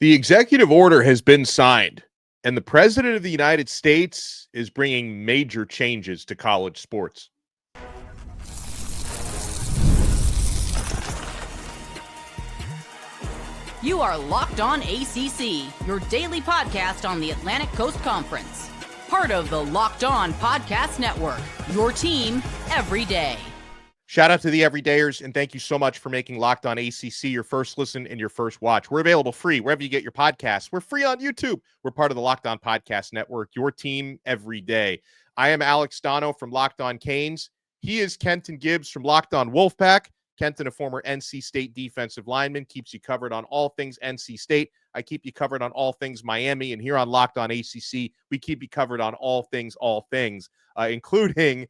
The executive order has been signed, and the President of the United States is bringing major changes to college sports. You are Locked On ACC, your daily podcast on the Atlantic Coast Conference. Part of the Locked On Podcast Network, your team every day. Shout out to the everydayers, and thank you so much for making Locked On ACC your first listen and your first watch. We're available free wherever you get your podcasts. We're free on YouTube. We're part of the Locked On Podcast Network, your team every day. I am Alex Donno from Locked On Canes. He is Kenton Gibbs from Locked On Wolfpack. Kenton, a former NC State defensive lineman, keeps you covered on all things NC State. I keep you covered on all things Miami. And here on Locked On ACC, we keep you covered on all things, including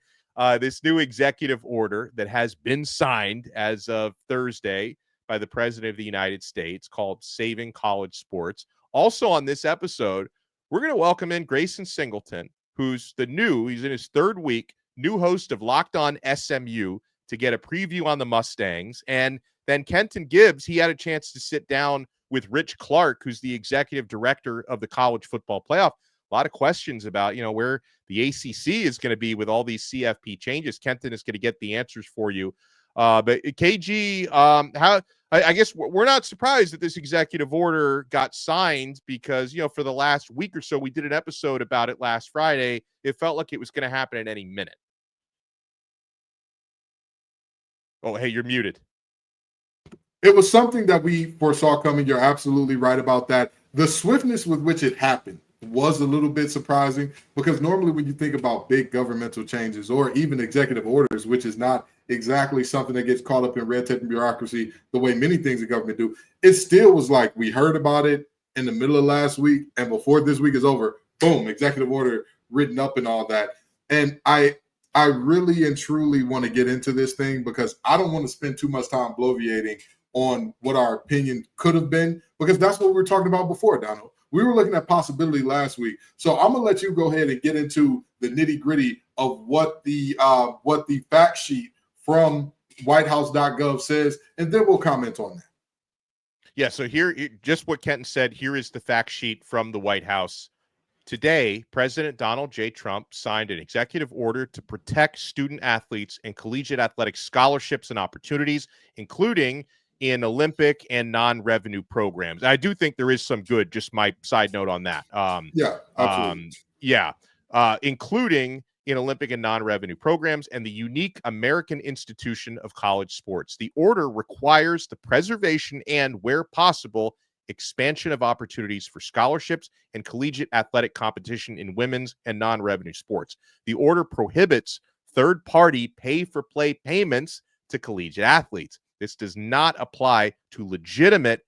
this new executive order that has been signed as of Thursday by the President of the United States called Saving College Sports. Also on this episode, we're going to welcome in Grayson Singleton, he's in his third week, new host of Locked On SMU, to get a preview on the Mustangs. And then Kenton Gibbs, he had a chance to sit down with Rich Clark, who's the executive director of the College Football Playoff. A lot of questions about, where the ACC is going to be with all these CFP changes. Kenton is going to get the answers for you. But KG, I guess we're not surprised that this executive order got signed because, for the last week or so, we did an episode about it last Friday. It felt like it was going to happen at any minute. Oh, hey, you're muted. It was something that we foresaw coming. You're absolutely right about that. The swiftness with which it happened was a little bit surprising because normally when you think about big governmental changes or even executive orders, which is not exactly something that gets caught up in red tape and bureaucracy the way many things in government do, it still was like we heard about it in the middle of last week, and before this week is over, boom, executive order written up and all that. And I really and truly want to get into this thing because I don't want to spend too much time bloviating on what our opinion could have been, because that's what we were talking about before, Donald. We were looking at possibility last week. So I'm going to let you go ahead and get into the nitty-gritty of what the fact sheet from whitehouse.gov says, and then we'll comment on that. Yeah, so here, just what Kenton said, here is the fact sheet from the White House. Today, President Donald J. Trump signed an executive order to protect student athletes and collegiate athletic scholarships and opportunities, including in Olympic and non-revenue programs. I do think there is some good, just my side note on that. Including in Olympic and non-revenue programs and the unique American institution of college sports. The order requires the preservation and, where possible, expansion of opportunities for scholarships and collegiate athletic competition in women's and non-revenue sports. The order prohibits third-party pay-for-play payments to collegiate athletes. This does not apply to legitimate,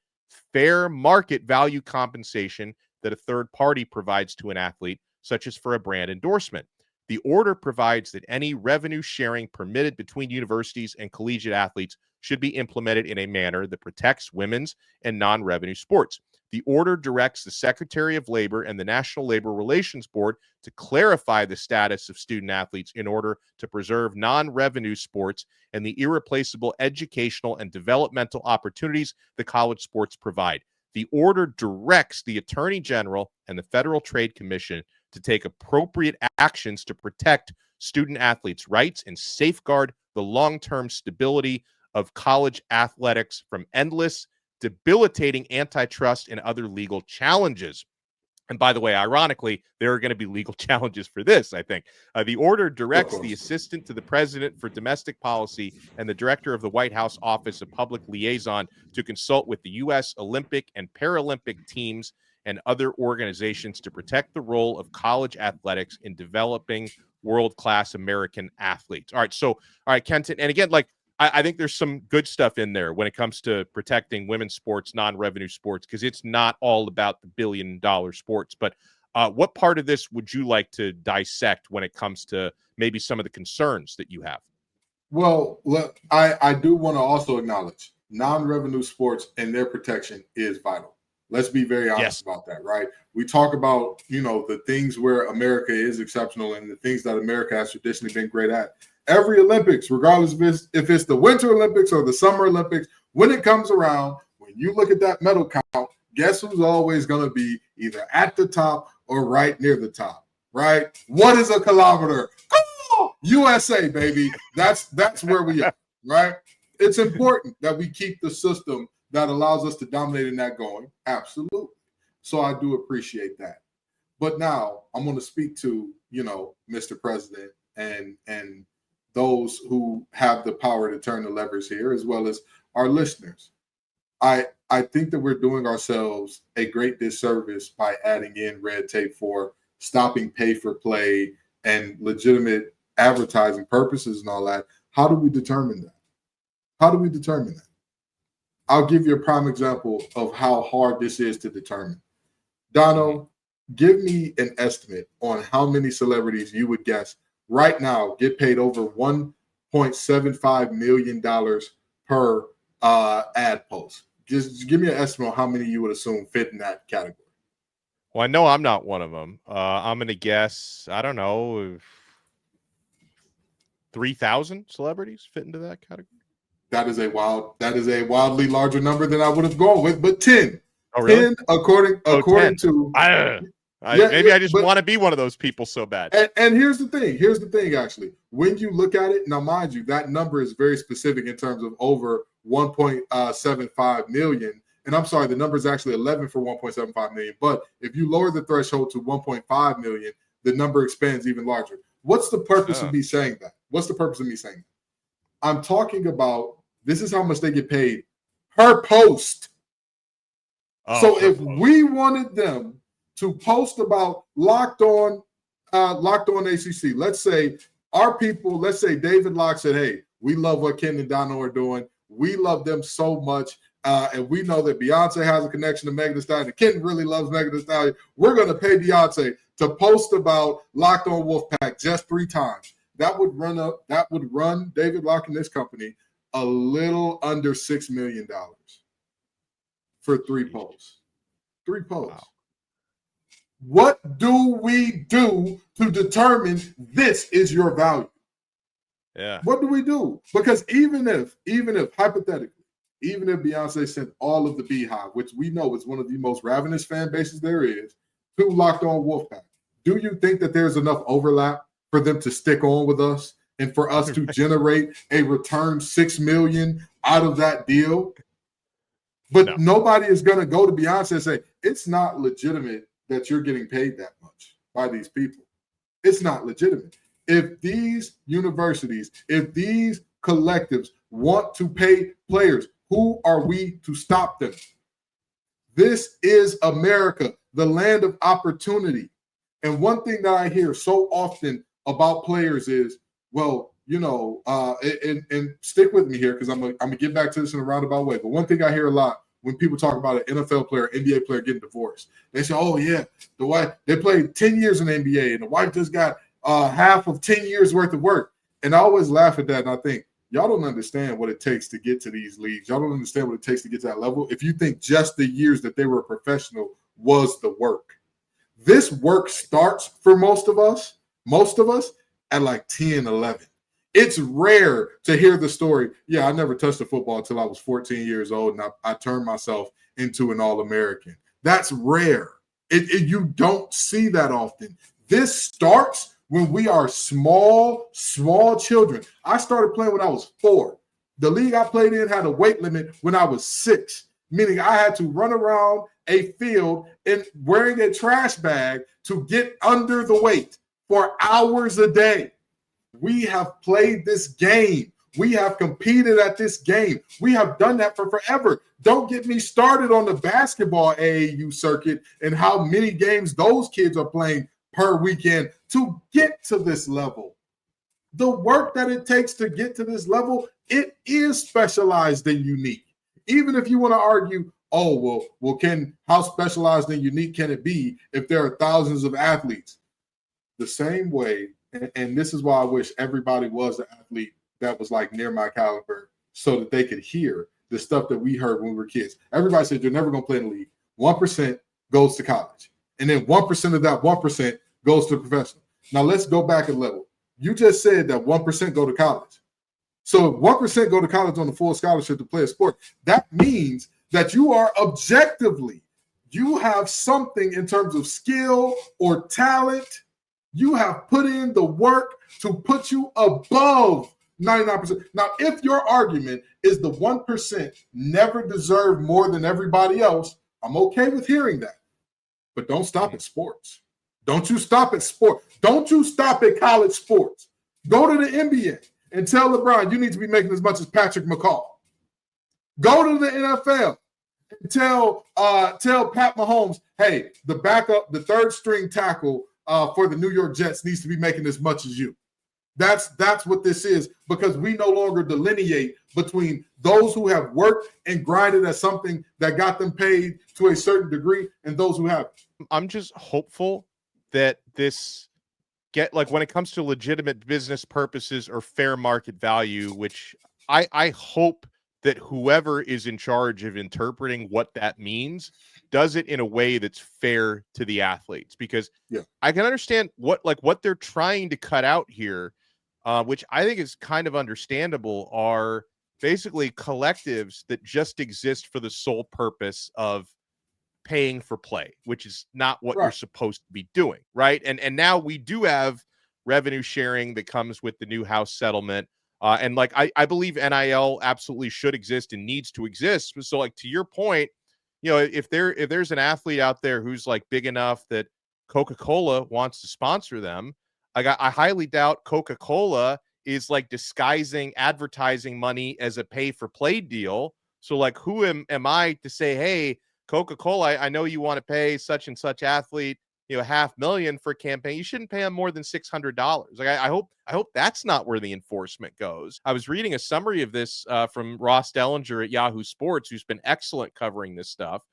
fair market value compensation that a third party provides to an athlete, such as for a brand endorsement. The order provides that any revenue sharing permitted between universities and collegiate athletes should be implemented in a manner that protects women's and non-revenue sports. The order directs the Secretary of Labor and the National Labor Relations Board to clarify the status of student athletes in order to preserve non-revenue sports and the irreplaceable educational and developmental opportunities the college sports provide. The order directs the Attorney General and the Federal Trade Commission to take appropriate actions to protect student athletes' rights and safeguard the long-term stability of college athletics from endless, debilitating antitrust and other legal challenges. And by the way, ironically, there are going to be legal challenges for this, I think. The order directs the Assistant to the President for Domestic Policy and the Director of the White House Office of Public Liaison to consult with the U.S. Olympic and Paralympic teams and other organizations to protect the role of college athletics in developing world-class American athletes. All right, Kenton, and again, I think there's some good stuff in there when it comes to protecting women's sports, non-revenue sports, because it's not all about the billion-dollar sports. But what part of this would you like to dissect when it comes to maybe some of the concerns that you have? Well, look, I do want to also acknowledge non-revenue sports and their protection is vital. Let's be very honest about that, right? We talk about, the things where America is exceptional and the things that America has traditionally been great at. Every Olympics, regardless if it's the Winter Olympics or the Summer Olympics, when it comes around, when you look at that medal count, Guess who's always going to be either at the top or right near the top, right? What is a kilometer? Oh, USA, baby. That's where we are, right? It's important that we keep the system that allows us to dominate in that going. Absolutely. So I do appreciate that. But now I'm going to speak to, Mr. President and those who have the power to turn the levers here, as well as our listeners. I think that we're doing ourselves a great disservice by adding in red tape for stopping pay for play and legitimate advertising purposes and all that. How do we determine that? I'll give you a prime example of how hard this is to determine. Donno, give me an estimate on how many celebrities you would guess right now get paid over $1.75 million per ad post. Just give me an estimate on how many you would assume fit in that category. Well, I know I'm not one of them. I'm going to guess, I don't know, 3,000 celebrities fit into that category. That is a wildly larger number than I would have gone with, but 10. Oh, really? 10 according 10. To maybe I just want to be one of those people so bad. And here's the thing, actually. When you look at it, now mind you, that number is very specific in terms of over 1.75 million. And I'm sorry, the number is actually 11 for 1.75 million. But if you lower the threshold to 1.5 million, the number expands even larger. What's the purpose of me saying that? I'm talking about this is how much they get paid per post. So if we wanted them to post about Locked On ACC, let's say David Locke said, hey, we love what Ken and Donno are doing. We love them so much. And we know that Beyonce has a connection to Megan Thee Stallion. And Ken really loves Megan Thee Stallion. We're going to pay Beyonce to post about Locked On Wolfpack just 3 times. That would run David Locke and this company a little under $6 million for 3 posts. 3 posts. Wow. What do we do to determine this is your value? Yeah. What do we do? Because even if hypothetically, even if Beyonce sent all of the Beehive, which we know is one of the most ravenous fan bases there is, to Locked On Wolfpack, do you think that there's enough overlap for them to stick on with us and for us to generate a return $6 million out of that deal? But nobody is going to go to Beyonce and say, it's not legitimate that you're getting paid that much by these people. It's not legitimate. If these universities, if these collectives want to pay players, who are we to stop them? This is America, the land of opportunity. And one thing that I hear so often about players is, well, and stick with me here because I'm gonna get back to this in a roundabout way. But one thing I hear a lot when people talk about an NFL player, NBA player getting divorced, they say, oh, yeah, the wife, they played 10 years in the NBA and the wife just got half of 10 years worth of work. And I always laugh at that. And I think, y'all don't understand what it takes to get to these leagues. Y'all don't understand what it takes to get to that level. If you think just the years that they were a professional was the work. This work starts for most of us at like 10, 11. It's rare to hear the story. Yeah, I never touched a football until I was 14 years old, and I turned myself into an All-American. That's rare. You don't see that often. This starts when we are small children. I started playing when I was 4. The league I played in had a weight limit when I was 6, meaning I had to run around a field and wearing a trash bag to get under the weight for hours a day. We have played this game. We have competed at this game. We have done that for forever. Don't get me started on the basketball AAU circuit and how many games those kids are playing per weekend to get to this level. The work that it takes to get to this level, it is specialized and unique. Even if you want to argue, oh, well, how specialized and unique can it be if there are thousands of athletes? The same way, and this is why I wish everybody was an athlete that was like near my caliber so that they could hear the stuff that we heard when we were kids. Everybody said you're never going to play in the league. 1% goes to college. And then 1% of that 1% goes to professional. Now let's go back a level. You just said that 1% go to college. So if 1% go to college on a full scholarship to play a sport, that means that you are objectively you have something in terms of skill or talent. You have put in the work to put you above 99%. Now, if your argument is the 1% never deserve more than everybody else, I'm okay with hearing that. But don't stop at sports. Don't you stop at sport. Don't you stop at college sports. Go to the NBA and tell LeBron you need to be making as much as Patrick McCaw. Go to the NFL and tell Pat Mahomes, hey, the backup, the third string tackle for the New York Jets needs to be making as much as you. That's what this is, because we no longer delineate between those who have worked and grinded at something that got them paid to a certain degree and those who haven't. I'm just hopeful that this when it comes to legitimate business purposes or fair market value, which I hope that whoever is in charge of interpreting what that means does it in a way that's fair to the athletes, because I can understand what they're trying to cut out here, which I think is kind of understandable, are basically collectives that just exist for the sole purpose of paying for play, which is not what you're supposed to be doing, right? And now we do have revenue sharing that comes with the new House settlement. And I believe NIL absolutely should exist and needs to exist. So to your point, if there's an athlete out there who's big enough that Coca-Cola wants to sponsor them, I highly doubt Coca-Cola is disguising advertising money as a pay for play deal. So who am I to say, hey, Coca-Cola, I know you want to pay such and such athlete, $500,000 for a campaign. You shouldn't pay them more than $600. I hope that's not where the enforcement goes. I was reading a summary of this from Ross Dellinger at Yahoo Sports, who's been excellent covering this stuff.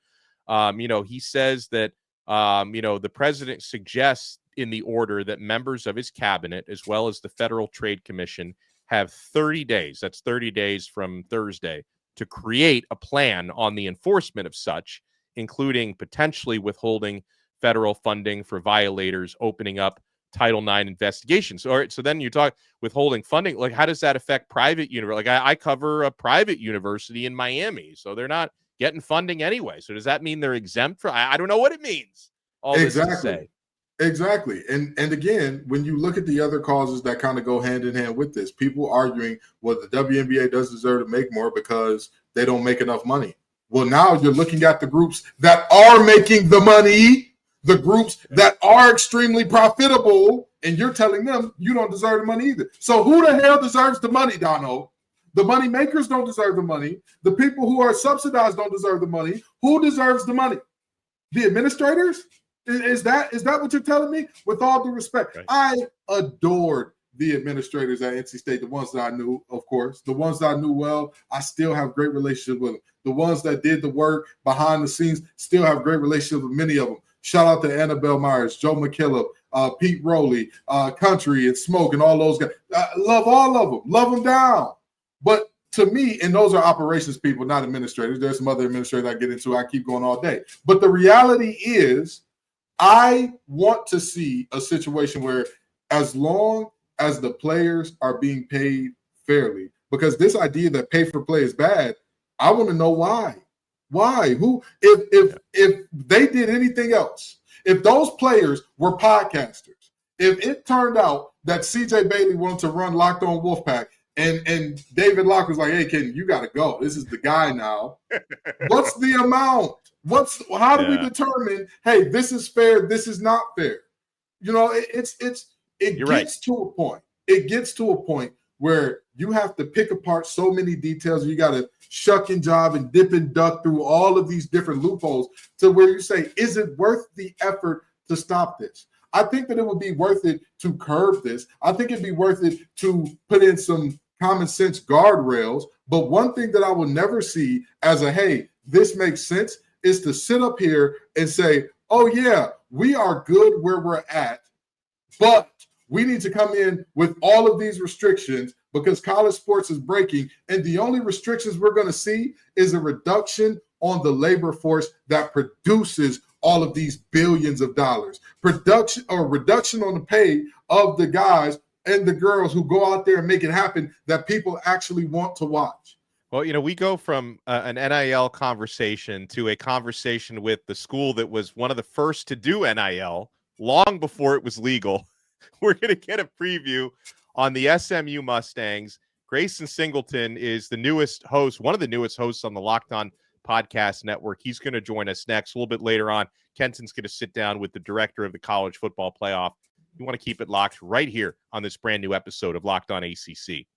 He says that, the president suggests in the order that members of his cabinet, as well as the Federal Trade Commission, have 30 days. That's 30 days from Thursday to create a plan on the enforcement of such, including potentially withholding federal funding for violators, opening up Title IX investigations. All right, so then you talk withholding funding. How does that affect private university? I cover a private university in Miami, so they're not getting funding anyway. So does that mean they're exempt from? I don't know what it means. All this to say. Exactly. And again, when you look at the other causes that kind of go hand in hand with this, people arguing, well, the WNBA does deserve to make more because they don't make enough money. Well, now you're looking at the groups that are making the money, the groups that are extremely profitable, and you're telling them you don't deserve the money either. So who the hell deserves the money, Donno? The money makers don't deserve the money. The people who are subsidized don't deserve the money. Who deserves the money? The administrators? Is that what you're telling me? With all due respect, right. I adored the administrators at NC State, the ones that I knew, of course. The ones that I knew well, I still have great relationships with them. The ones that did the work behind the scenes, still have great relationships with many of them. Shout out to Annabelle Myers, Joe McKillop, Pete Rowley, Country and Smoke, and all those guys. Love all of them. Love them down. But to me, and those are operations people, not administrators. There's some other administrators I get into. I keep going all day. But the reality is, I want to see a situation where as long as the players are being paid fairly, because this idea that pay for play is bad, I want to know why. Why? Who? If they did anything else, if those players were podcasters, if it turned out that CJ Bailey wanted to run Locked On Wolfpack and David Locke was like, hey, Kenton, you got to go. This is the guy now. What's the amount? How do we determine, hey, this is fair, this is not fair? It gets to a point. It gets to a point where you have to pick apart so many details. You got to shuck and jive and dip and duck through all of these different loopholes to where you say, is it worth the effort to stop this? I think that it would be worth it to curb this. I think it'd be worth it to put in some common sense guardrails. But one thing that I will never see as a, hey, this makes sense, is to sit up here and say, oh, yeah, we are good where we're at, but we need to come in with all of these restrictions because college sports is breaking. And the only restrictions we're going to see is a reduction on the labor force that produces all of these billions of dollars. Reduction on the pay of the guys and the girls who go out there and make it happen that people actually want to watch. Well, we go from an NIL conversation to a conversation with the school that was one of the first to do NIL long before it was legal. We're going to get a preview on the SMU Mustangs. Grayson Singleton is the newest host, one of the newest hosts on the Locked On Podcast Network. He's going to join us next. A little bit later on, Kenton's going to sit down with the director of the College Football Playoff. You want to keep it locked right here on this brand new episode of Locked On ACC.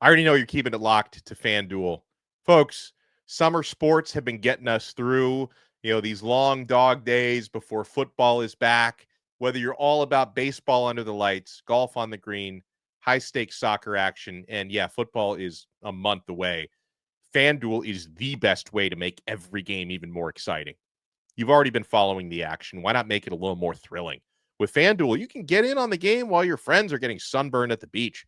I already know you're keeping it locked to FanDuel. Folks, summer sports have been getting us through, these long dog days before football is back. Whether you're all about baseball under the lights, golf on the green, high-stakes soccer action, and football is a month away. FanDuel is the best way to make every game even more exciting. You've already been following the action. Why not make it a little more thrilling? With FanDuel, you can get in on the game while your friends are getting sunburned at the beach.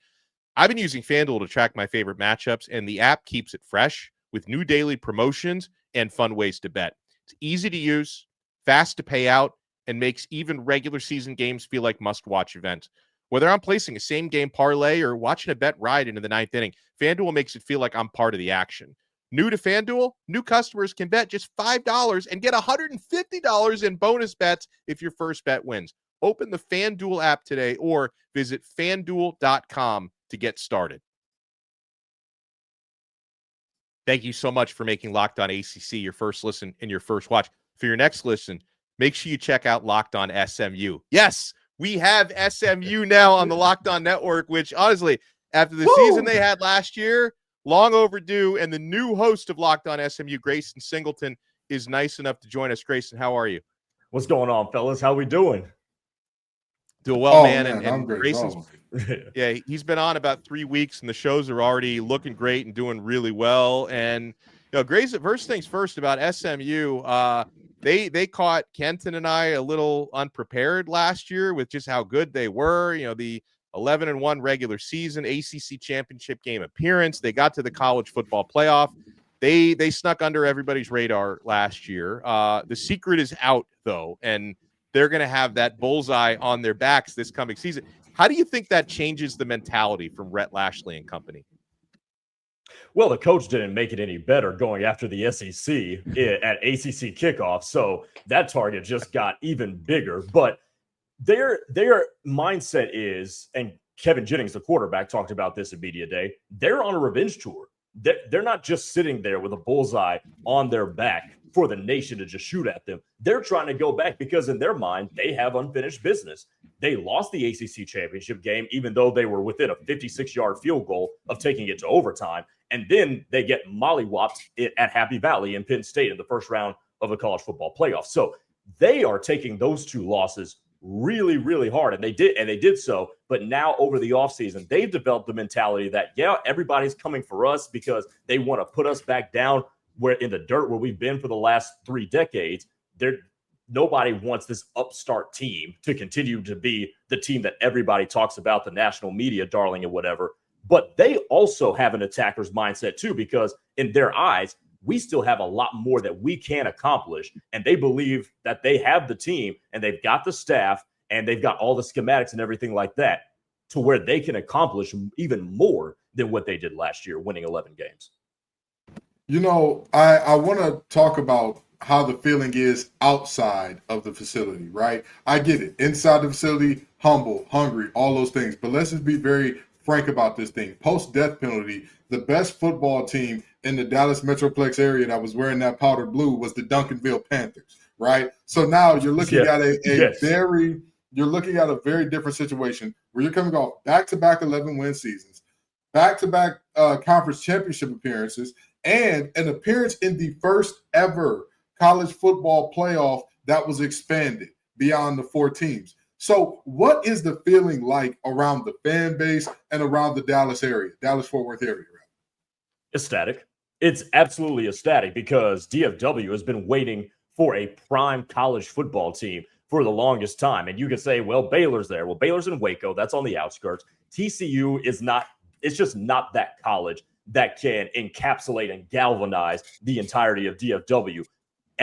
I've been using FanDuel to track my favorite matchups, and the app keeps it fresh with new daily promotions and fun ways to bet. It's easy to use, fast to pay out, and makes even regular season games feel like must-watch events. Whether I'm placing a same-game parlay or watching a bet ride into the ninth inning, FanDuel makes it feel like I'm part of the action. New to FanDuel, new customers can bet just $5 and get $150 in bonus bets if your first bet wins. Open the FanDuel app today or visit FanDuel.com to get started. Thank you so much for making Locked On ACC your first listen and your first watch. For your next listen, make sure you check out Locked On SMU. Yes, we have SMU now on the Locked On Network, which honestly, after the season they had last year, long overdue. And the new host of Locked On SMU, Grayson Singleton, is nice enough to join us. Grayson, how are you? What's going on, fellas? How we doing? Doing well, man. And great. Grayson's, he's been on about 3 weeks, and the shows are already looking great and doing really well. And Grayson, first things first about SMU. They caught Kenton and I a little unprepared last year with just how good they were. The 11-1 regular season, ACC championship game appearance. They got to the college football playoff. They snuck under everybody's radar last year. The secret is out, though, and they're going to have that bullseye on their backs this coming season. How do you think that changes the mentality from Rhett Lashley and company? Well, the coach didn't make it any better going after the SEC at ACC kickoff, so that target just got even bigger. But their mindset is, and Kevin Jennings, the quarterback, talked about this at Media Day, they're on a revenge tour. They're not just sitting there with a bullseye on their back for the nation to just shoot at them. They're trying to go back because in their mind, they have unfinished business. They lost the ACC championship game, even though they were within a 56-yard field goal of taking it to overtime. And then they get mollywopped at Happy Valley in Penn State in the first round of the college football playoff. So they are taking those two losses really, really hard. And they did so. But now over the offseason, they've developed the mentality that, everybody's coming for us because they want to put us back down where in the dirt where we've been for the last 3 decades. Nobody wants this upstart team to continue to be the team that everybody talks about, the national media darling and whatever. But they also have an attacker's mindset too, because in their eyes, we still have a lot more that we can accomplish. And they believe that they have the team and they've got the staff and they've got all the schematics and everything like that to where they can accomplish even more than what they did last year, winning 11 games. I want to talk about how the feeling is outside of the facility, right? I get it. Inside the facility, humble, hungry, all those things. But let's just be very frank about this thing. Post-death penalty, the best football team in the Dallas Metroplex area that was wearing that powder blue was the Duncanville Panthers, right? So now you're looking at you're looking at a very different situation where you're coming off back-to-back 11-win seasons, back-to-back conference championship appearances, and an appearance in the first ever college football playoff that was expanded beyond the 4 teams. So what is the feeling like around the fan base and around the Dallas-Fort Worth area? Ecstatic. It's absolutely ecstatic because DFW has been waiting for a prime college football team for the longest time. And you can say, well, Baylor's there. Well, Baylor's in Waco. That's on the outskirts. TCU is not, it's just not that college that can encapsulate and galvanize the entirety of DFW.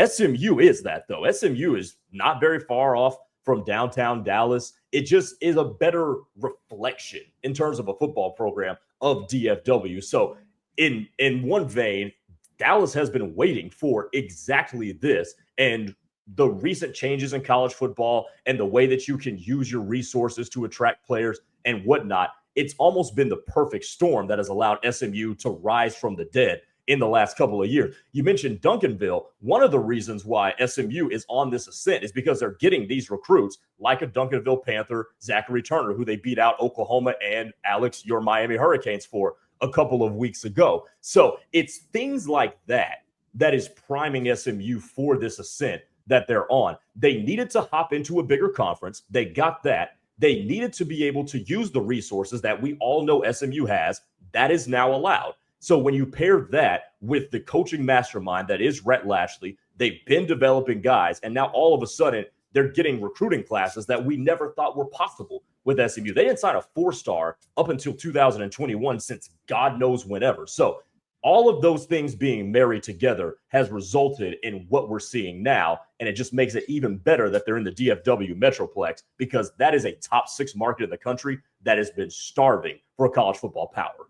SMU is that, though. SMU is not very far off from downtown Dallas. It just is a better reflection in terms of a football program of DFW. So in one vein, Dallas has been waiting for exactly this. And the recent changes in college football and the way that you can use your resources to attract players and whatnot, it's almost been the perfect storm that has allowed SMU to rise from the dead in the last couple of years. You mentioned Duncanville. One of the reasons why SMU is on this ascent is because they're getting these recruits like a Duncanville Panther, Zachary Turner, who they beat out Oklahoma and Alex, your Miami Hurricanes, for a couple of weeks ago. So it's things like that that is priming SMU for this ascent that they're on. They needed to hop into a bigger conference. They got that. They needed to be able to use the resources that we all know SMU has. That is now allowed. So when you pair that with the coaching mastermind that is Rhett Lashley, they've been developing guys, and now all of a sudden they're getting recruiting classes that we never thought were possible with SMU. They didn't sign a 4-star up until 2021 since God knows whenever. So all of those things being married together has resulted in what we're seeing now, and it just makes it even better that they're in the DFW Metroplex, because that is a top 6 market in the country that has been starving for college football power.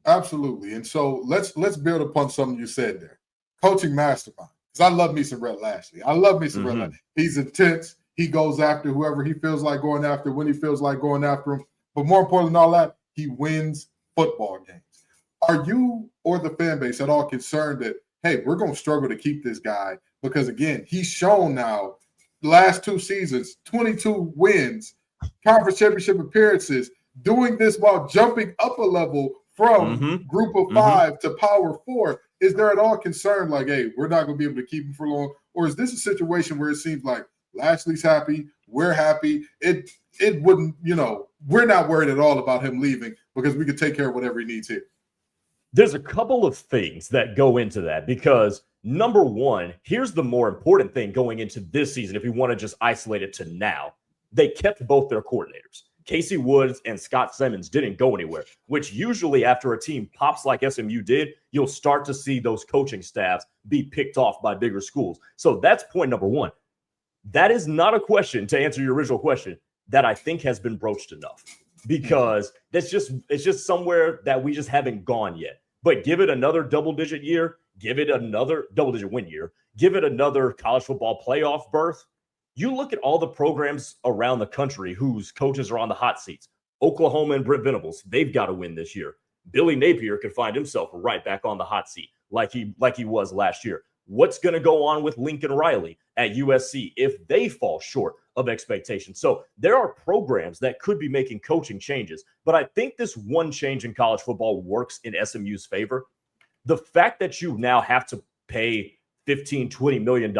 Absolutely. And so let's build upon something you said there. Coaching mastermind. Because I love me some Rhett Lashley. I love me some Rhett Lashley. He's intense. He goes after whoever he feels like going after, when he feels like going after him. But more important than all that, he wins football games. Are you or the fan base at all concerned that, hey, we're going to struggle to keep this guy? Because, again, he's shown now last 2 seasons, 22 wins, conference championship appearances, doing this while jumping up a level from group of 5 to power 4. Is there at all concern like, hey, we're not going to be able to keep him for long? Or is this a situation where it seems like Lashley's happy, we're happy? It wouldn't, we're not worried at all about him leaving because we could take care of whatever he needs here. There's a couple of things that go into that, because number one, here's the more important thing going into this season. If we want to just isolate it to now, they kept both their coordinators. Casey Woods and Scott Simmons didn't go anywhere, which usually after a team pops like SMU did, you'll start to see those coaching staffs be picked off by bigger schools. So that's point number one. That is not a question, to answer your original question, that I think has been broached enough, because it's just somewhere that we just haven't gone yet. But give it another double-digit year, give it another double-digit win year, give it another college football playoff berth. You look at all the programs around the country whose coaches are on the hot seats. Oklahoma and Brent Venables, they've got to win this year. Billy Napier could find himself right back on the hot seat like he was last year. What's going to go on with Lincoln Riley at USC if they fall short of expectations? So there are programs that could be making coaching changes, but I think this one change in college football works in SMU's favor. The fact that you now have to pay $15-20 million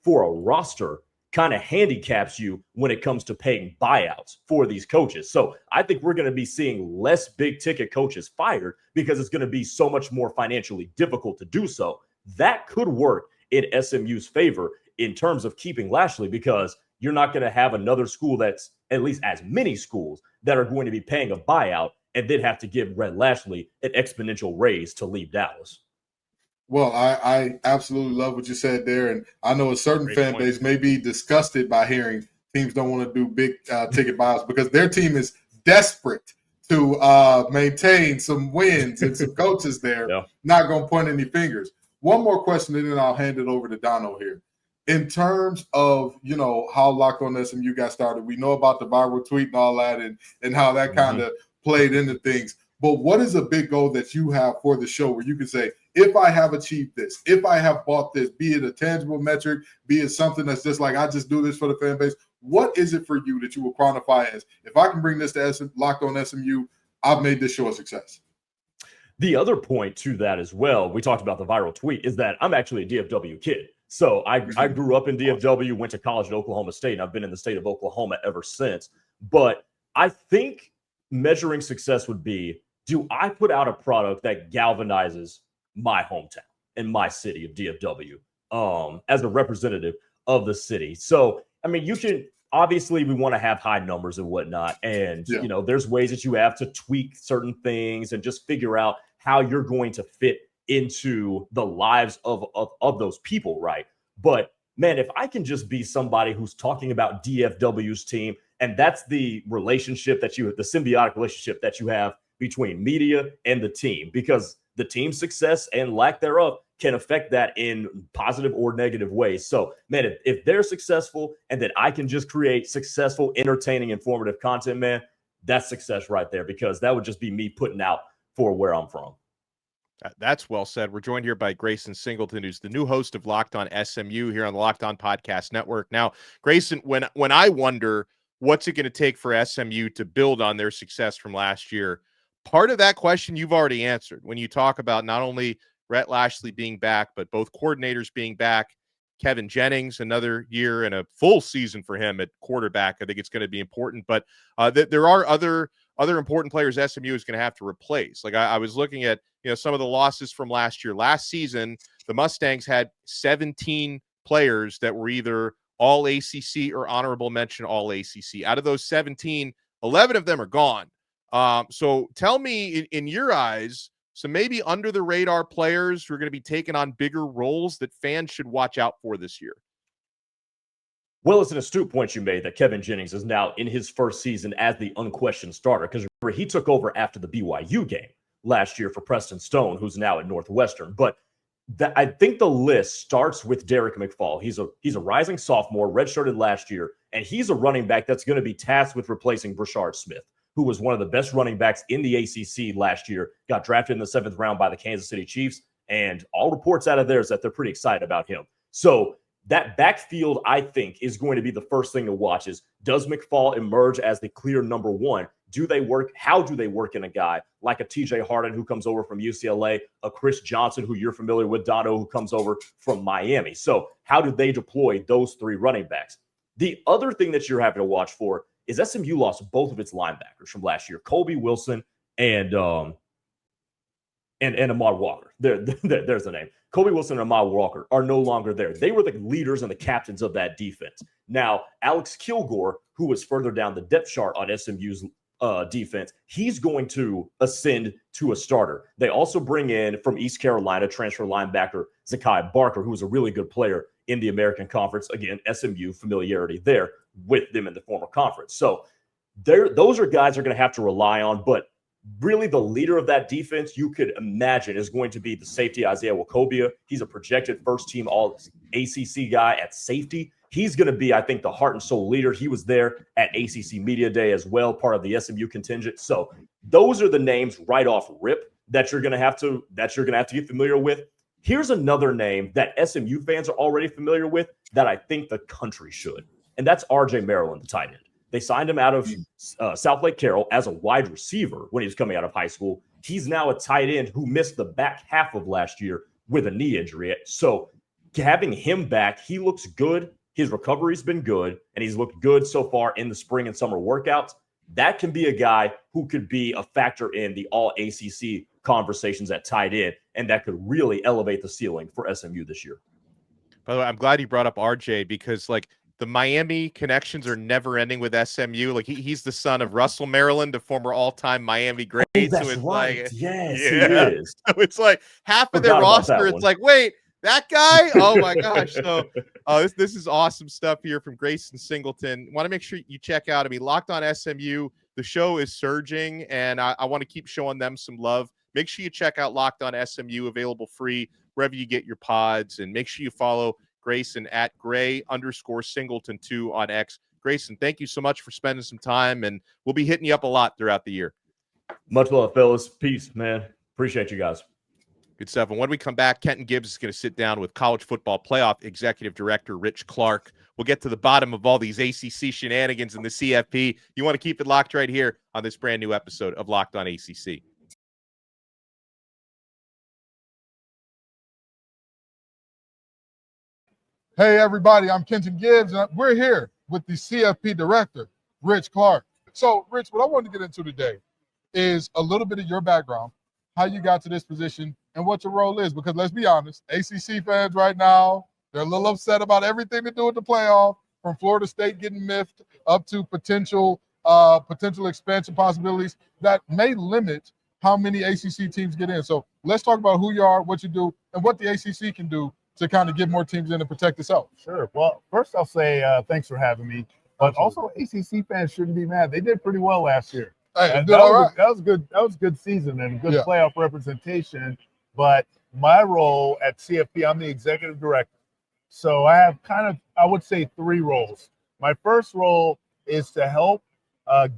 for a roster kind of handicaps you when it comes to paying buyouts for these coaches. So I think we're going to be seeing less big ticket coaches fired because it's going to be so much more financially difficult to do so. That could work in SMU's favor in terms of keeping Lashley, because you're not going to have another school that's at least as many schools that are going to be paying a buyout and then have to give Rhett Lashley an exponential raise to leave Dallas. Well, I absolutely love what you said there. And I know a certain Great fan point. base may be disgusted by hearing teams don't want to do big ticket buyouts because their team is desperate to maintain some wins and some coaches there. Yeah. Not going to point any fingers. One more question, and then I'll hand it over to Donno here. In terms of, how Locked On SMU got started, we know about the viral tweet and all that and how that kind of played into things. But what is a big goal that you have for the show where you can say, if I have achieved this, if I have bought this, be it a tangible metric, be it something that's just like, I just do this for the fan base, what is it for you that you will quantify as, if I can bring this to Locked On SMU, I've made this show a success? The other point to that as well, we talked about the viral tweet, is that I'm actually a DFW kid. So I grew up in DFW, went to college at Oklahoma State, and I've been in the state of Oklahoma ever since. But I think measuring success would be, do I put out a product that galvanizes my hometown and my city of DFW as a representative of the city? So, I mean, you can obviously, we want to have high numbers and whatnot. And, there's ways that you have to tweak certain things and just figure out how you're going to fit into the lives of those people, right? But man, if I can just be somebody who's talking about DFW's team, and that's the relationship that the symbiotic relationship that you have between media and the team, because the team's success and lack thereof can affect that in positive or negative ways. So, man, if they're successful and that I can just create successful, entertaining, informative content, man, that's success right there, because that would just be me putting out for where I'm from. That's well said. We're joined here by Grayson Singleton, who's the new host of Locked On SMU here on the Locked On Podcast Network. Now, Grayson, when I wonder what's it going to take for SMU to build on their success from last year, part of that question you've already answered when you talk about not only Rhett Lashley being back, but both coordinators being back. Kevin Jennings, another year and a full season for him at quarterback. I think it's going to be important, but there are other important players SMU is going to have to replace. Like I was looking at, some of the losses from last year. Last season, the Mustangs had 17 players that were either all ACC or honorable mention all ACC. Out of those 17, 11 of them are gone. So tell me, in your eyes, some maybe under the radar players who are going to be taking on bigger roles that fans should watch out for this year. Well, it's an astute point you made that Kevin Jennings is now in his first season as the unquestioned starter, because remember, he took over after the BYU game last year for Preston Stone, who's now at Northwestern. But I think the list starts with Derek McFall. He's a rising sophomore, redshirted last year, and he's a running back that's going to be tasked with replacing Brashard Smith, who was one of the best running backs in the ACC last year, got drafted in the 7th round by the Kansas City Chiefs, and all reports out of there is that they're pretty excited about him. So that backfield, I think, is going to be the first thing to watch is, does McFall emerge as the clear number one? Do they work? How do they work in a guy like a TJ Harden who comes over from UCLA, a Chris Johnson who you're familiar with, Donno, who comes over from Miami? So how do they deploy those three running backs? The other thing that you're having to watch for is SMU lost both of its linebackers from last year, Colby Wilson and Ahmad Walker. There's the name. Colby Wilson and Ahmad Walker are no longer there. They were the leaders and the captains of that defense. Now, Alex Kilgore, who was further down the depth chart on SMU's defense, he's going to ascend to a starter. They also bring in from East Carolina transfer linebacker Zakai Barker, who was a really good player in the American Conference. Again, SMU familiarity there with them in the former conference. So those are guys they're going to have to rely on, but really the leader of that defense, you could imagine, is going to be the safety Isaiah Wacobia. He's a projected first-team All-ACC guy at safety. He's going to be, I think, the heart and soul leader. He was there at ACC Media Day as well, part of the SMU contingent. So those are the names right off rip that you're going to have to get familiar with. Here's another name that SMU fans are already familiar with that I think the country should, and that's RJ Maryland, the tight end. They signed him out of South Lake Carroll as a wide receiver when he was coming out of high school. He's now a tight end who missed the back half of last year with a knee injury. So having him back, he looks good. His recovery's been good, and he's looked good so far in the spring and summer workouts. That can be a guy who could be a factor in the all-ACC conversations at tight end, and that could really elevate the ceiling for SMU this year. By the way, I'm glad you brought up RJ because, the Miami connections are never ending with SMU. He's the son of Russell Maryland, a former all-time Miami great. Oh, that's so it's right. Yes, yeah. he is. So it's like half of their roster. It's like, wait, that guy? Oh my gosh. So this is awesome stuff here from Grayson Singleton. Want to make sure you check out, Locked On SMU. The show is surging, and I want to keep showing them some love. Make sure you check out Locked On SMU, available free wherever you get your pods, and make sure you follow Grayson at Gray_Singleton2 on X. Grayson, thank you so much for spending some time, and we'll be hitting you up a lot throughout the year. Much love, fellas. Peace, man. Appreciate you guys. Good stuff. And when we come back, Kenton Gibbs is going to sit down with College Football Playoff Executive Director Rich Clark. We'll get to the bottom of all these ACC shenanigans in the CFP. You want to keep it locked right here on this brand new episode of Locked On ACC. Hey, everybody, I'm Kenton Gibbs, and we're here with the CFP director, Rich Clark. So, Rich, what I wanted to get into today is a little bit of your background, how you got to this position, and what your role is. Because let's be honest, ACC fans right now, they're a little upset about everything to do with the playoff, from Florida State getting miffed up to potential expansion possibilities that may limit how many ACC teams get in. So let's talk about who you are, what you do, and what the ACC can do to kind of get more teams in and protect itself? Sure. Well, first I'll say thanks for having me. But also ACC fans shouldn't be mad. They did pretty well last year. Hey, that was good. That was a good season and good playoff representation. But my role at CFP, I'm the executive director. So I have I would say 3 roles. My first role is to help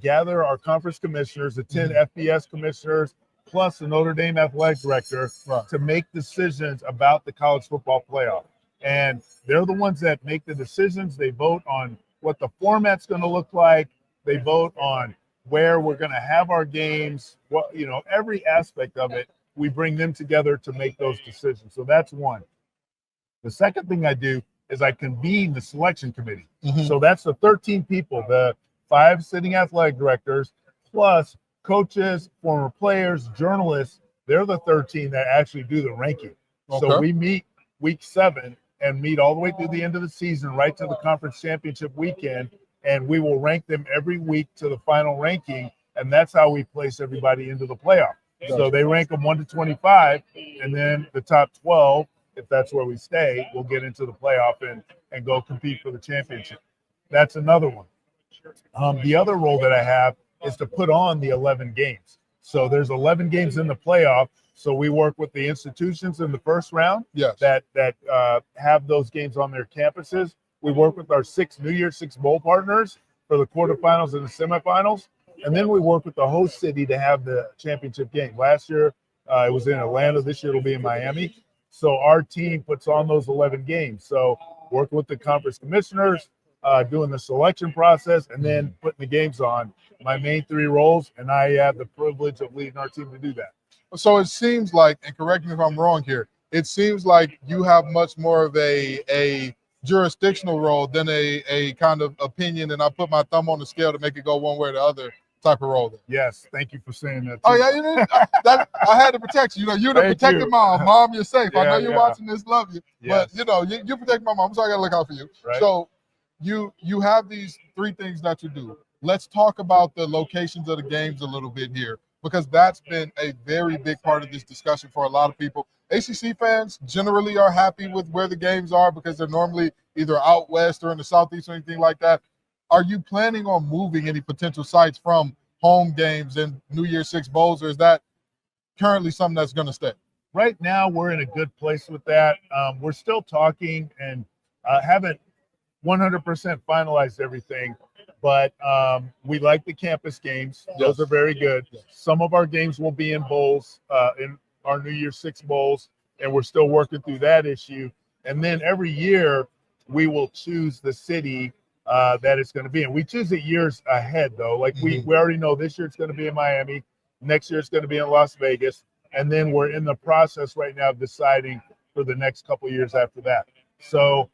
gather our conference commissioners, the 10 FBS commissioners, plus the Notre Dame athletic director to make decisions about the college football playoff. And they're the ones that make the decisions. They vote on what the format's going to look like. They vote on where we're going to have our games, every aspect of it. We bring them together to make those decisions. So that's one. The second thing I do is I convene the selection committee. So that's the 13 people, the 5 sitting athletic directors, plus coaches, former players, journalists. They're the 13 that actually do the ranking. So we meet week 7 and meet all the way through the end of the season, right to the conference championship weekend. And we will rank them every week to the final ranking. And that's how we place everybody into the playoff. So they rank them 1 to 25, and then the top 12, if that's where we stay, we'll get into the playoff and go compete for the championship. That's another one. The other role that I have is to put on the 11 games. So there's 11 games in the playoff. So we work with the institutions in the first round that have those games on their campuses. We work with our 6 New Year's 6 bowl partners for the quarterfinals and the semifinals. And then we work with the host city to have the championship game. Last year, it was in Atlanta. This year, it'll be in Miami. So our team puts on those 11 games. So working with the conference commissioners, doing the selection process, and then putting the games on. My main 3 roles, and I have the privilege of leading our team to do that. So it seems like, and correct me if I'm wrong here, it seems like you have much more of a jurisdictional role than a kind of opinion, and I put my thumb on the scale to make it go one way or the other type of role. Yes, thank you for saying that. Oh yeah, I had to protect you. You're the protected mom. Mom, you're safe. I know you're watching this. Love you. Yes. But you protect my mom, so I gotta look out for you. Right. So you have these 3 things that you do. Let's talk about the locations of the games a little bit here, because that's been a very big part of this discussion for a lot of people. ACC fans generally are happy with where the games are because they're normally either out west or in the southeast or anything like that. Are you planning on moving any potential sites from home games and New Year's 6 bowls, or is that currently something that's going to stay? Right now, we're in a good place with that. We're still talking and haven't 100% finalized everything, but we like the campus games. Those are very good. Some of our games will be in bowls, in our New Year's 6 bowls, and we're still working through that issue. And then every year, we will choose the city that it's going to be. And we choose it years ahead, though. Like we already know this year it's going to be in Miami. Next year it's going to be in Las Vegas. And then we're in the process right now of deciding for the next couple of years after that. So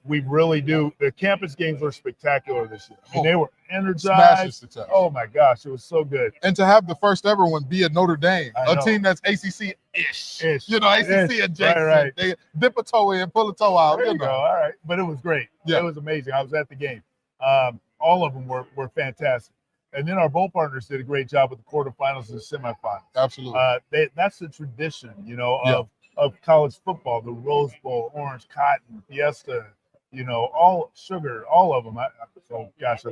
we really do. The campus games were spectacular this year. I mean, they were energized. Oh, my gosh. It was so good. And to have the first ever one be at Notre Dame, a team that's ACC-ish. ACC adjacent. Right. They dip a toe in, pull a toe out. There you go. All right. But it was great. Yeah. It was amazing. I was at the game. All of them were fantastic. And then our bowl partners did a great job with the quarterfinals and the semifinals. Absolutely. That's the tradition, of college football, the Rose Bowl, Orange Cotton, Fiesta, all sugar, all of them. I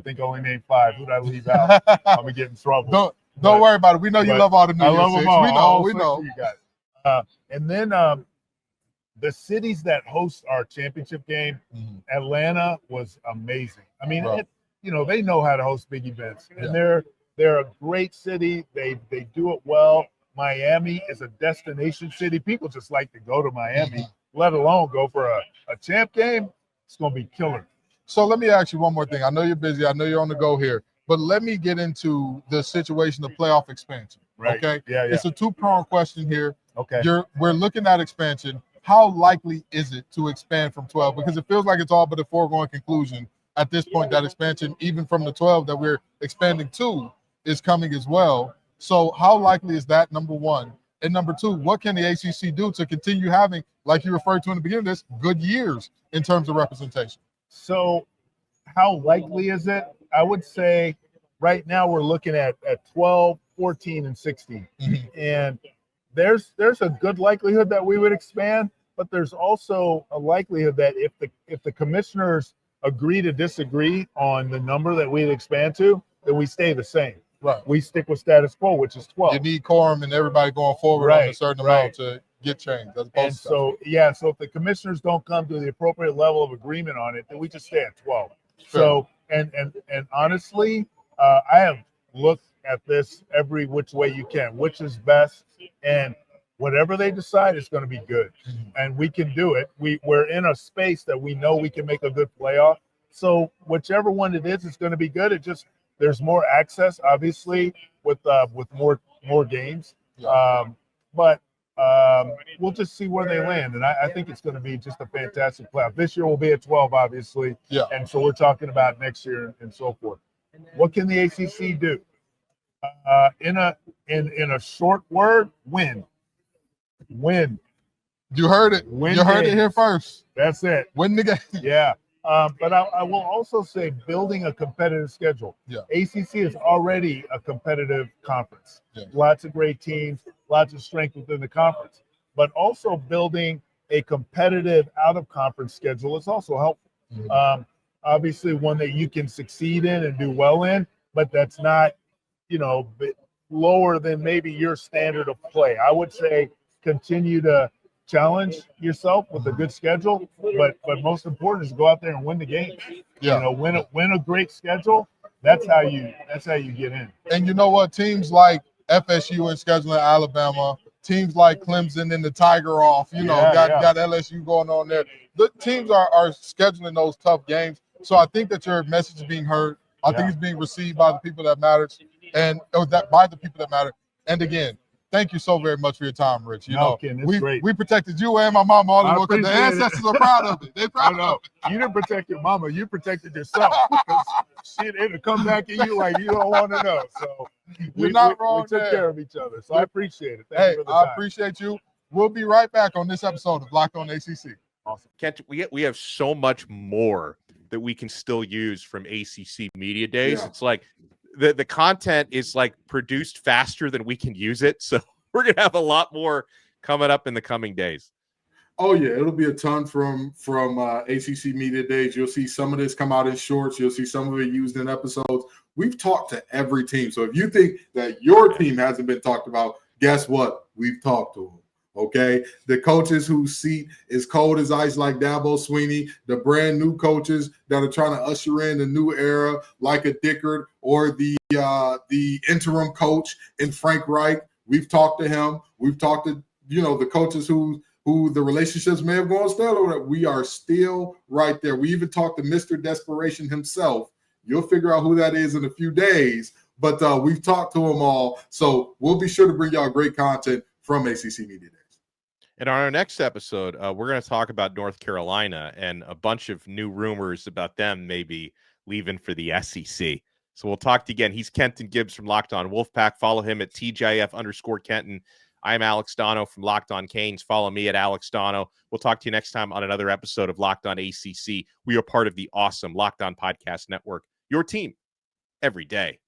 think I only named 5. Who'd I leave out? I'm going to get in trouble. Don't worry about it. We know you love all the New Year's 6. I love them all. We know. You guys. And then the cities that host our championship game, Atlanta was amazing. I mean, they know how to host big events, and they're a great city. They do it well. Miami is a destination city. People just like to go to Miami, let alone go for a champ game. It's going to be killer. So let me ask you one more thing. I know you're busy. I know you're on the go here, but let me get into the situation of playoff expansion. Right. Okay. Yeah. It's a 2-pronged question here. Okay. We're looking at expansion. How likely is it to expand from 12? Because it feels like it's all but a foregone conclusion at this point that expansion, even from the 12 that we're expanding to, is coming as well. So how likely is that, number one? And number two, what can the ACC do to continue having, like you referred to in the beginning of this, good years in terms of representation? So how likely is it? I would say right now we're looking at 12, 14, and 16. And there's a good likelihood that we would expand, but there's also a likelihood that if the commissioners agree to disagree on the number that we'd expand to, then we stay the same. Right. We stick with status quo, which is 12. You need quorum and everybody going forward on a certain amount to get changed. And so if the commissioners don't come to the appropriate level of agreement on it, then we just stay at 12. Fair. So, and honestly, I have looked at this every which way you can, which is best, and whatever they decide is going to be good, and we can do it. We're in a space that we know we can make a good playoff. So whichever one it is, it's going to be good. It just there's more access, obviously, with more games. Yeah. But we'll just see where they land, and I think it's going to be just a fantastic playoff. This year will be at 12, obviously, and so we're talking about next year and so forth. What can the ACC do? In a short word, win. You heard it. You heard it here first. That's it. Win the game. Yeah. But I will also say building a competitive schedule. Yeah. ACC is already a competitive conference. Yeah. Lots of great teams, lots of strength within the conference. But also building a competitive out-of-conference schedule is also helpful. Mm-hmm. Obviously, one that you can succeed in and do well in, but that's not, lower than maybe your standard of play. I would say continue to challenge yourself with a good schedule, but most important is go out there and win the game. Yeah. Win a great schedule. That's how you get in. And you know what? Teams like FSU and scheduling Alabama, teams like Clemson and the Tiger off, got LSU going on there. The teams are scheduling those tough games. So I think that your message is being heard. I think it's being received by the people that matters, by the people that matter. And again, thank you so very much for your time, Rich. Ken, we protected you and my mom all the way because the ancestors are proud of it. They're proud of it. You didn't protect your mama. You protected yourself. It'll come back at you like you don't want to know. So you're not wrong. We took care of each other. So I appreciate it. Thank you for the I time. appreciate you. We'll be right back on this episode of Locked On ACC. Awesome. Kent, we have so much more that we can still use from ACC Media Days. Yeah. It's like the content is like produced faster than we can use it. So we're going to have a lot more coming up in the coming days. Oh, yeah. It'll be a ton from ACC Media Days. You'll see some of this come out in shorts. You'll see some of it used in episodes. We've talked to every team. So if you think that your team hasn't been talked about, guess what? We've talked to them. Okay, the coaches whose seat is cold as ice, like Dabo Swinney, the brand new coaches that are trying to usher in a new era, like a Dickert, or the interim coach in Frank Reich. We've talked to him. We've talked to the coaches who the relationships may have gone stale. We are still right there. We even talked to Mr. Desperation himself. You'll figure out who that is in a few days, but we've talked to them all. So we'll be sure to bring y'all great content from ACC Media Days. And on our next episode, we're going to talk about North Carolina and a bunch of new rumors about them maybe leaving for the SEC. So we'll talk to you again. He's Kenton Gibbs from Locked On Wolfpack. Follow him at TJF_Kenton. I'm Alex Donno from Locked On Canes. Follow me at Alex Donno. We'll talk to you next time on another episode of Locked On ACC. We are part of the awesome Locked On Podcast Network, your team every day.